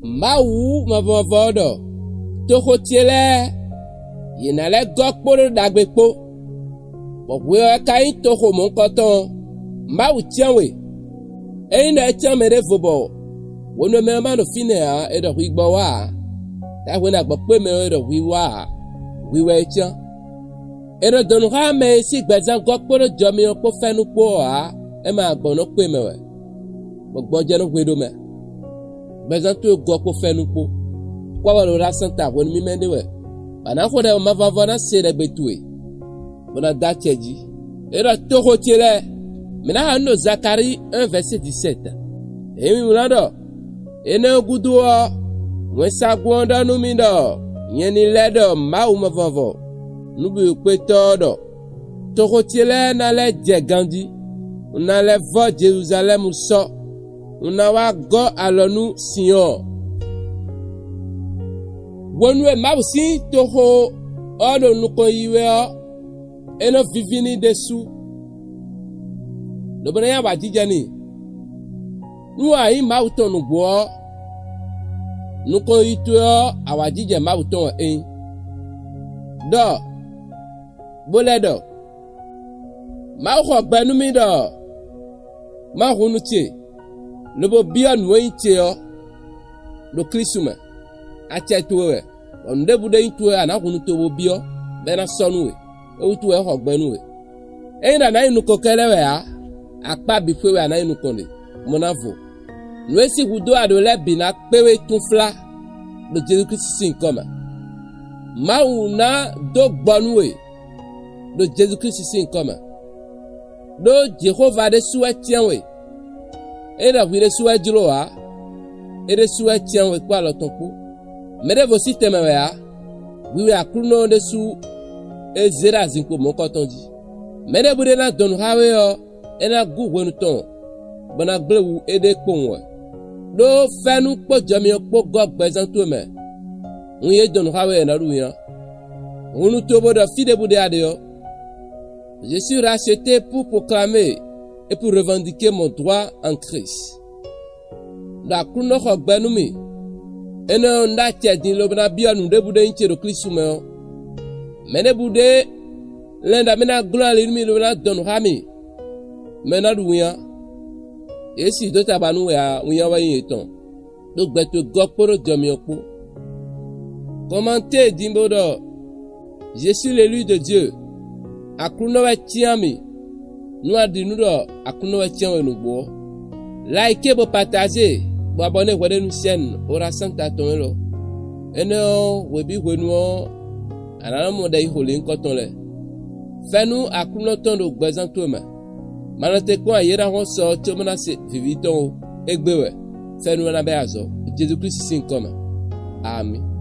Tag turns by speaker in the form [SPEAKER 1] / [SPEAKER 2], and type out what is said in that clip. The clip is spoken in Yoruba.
[SPEAKER 1] Mawu mavovodo toho tiele yina le gokporo dagbepo bogwe kai toho mon koton mawu tianwe eina tiame de vobo wono me ma no fine a edo higbo wa ta wona gbope me edo wiwa wiwe tian edo donu ha me si gbezan gokporo jomi ko fenu po a e ma gbono pe me we gbogbo je no gbedo me gbezan to gopo fenu po kwa walo la santa woni mi mende we bana ko de ma vava na se de betue bona dacheji era toho tiele mina hano Zakari 1 verset 17 emi mulado ene guduo wesa gwonda numindo yeni ledo mawu ma vava nubi pe todo toho tiele na le jegandi na le vo Jerusalem so una wa go alonu Sion wonwe mawsi toho odo nuko yiwe eno vivini desu lobona ya bajijani nuwa yi mawton nugbo nuko yito awajije mawton do boledo mawho gbenumi do mahunu che lobo bian wenche do krisuma achetuwe ondebude intuwe anahunu to bio bena sonwe ewutuwe hogbenuwe eina na inuko kelewe a akpa bifewe ana inukonde monavo nwesi gudo adole bina pewe tunfla do Jesu Christ sin koma mauna do gbonuwe do Jesu Christ sin koma do Jehovah de suwe tianwe eina vire suwe jilo a ede suwe tianwe kwa lo tonpo mere vo système ya wiwe akruno de su ezera zinko mokotonji mere bude na don hawe yo ena gugwenu ton bana glewu ede kponwe do fenu po jami po gogbezan to me unye don hawe na ruyan unu to bodo fide bude ade yo je suis racheté pour proclamer et pour revendiquer mon droit en Christ da kruno gogbenu mi eno nda chedin lobna bianu de bude inche do Kristume mene bude lenda mena glali mi lobna don hami mena duya esi do tabanu ya uya wa yin ton do gbeto goporo jomi opo commenter dimbodo je suis l'élu de Dieu akuno wa tiami nu adinu do akuno wa tian enugbo like bo partager bo abonner wede nu chaîne ora santa tonelo eno webi wenu anana mo dai holin koton le fenu akuno ton do gbezan to ma manate ko ayera ho so to mona se viviton egbewe fenu na be azo Jésus Christ sin koma amen.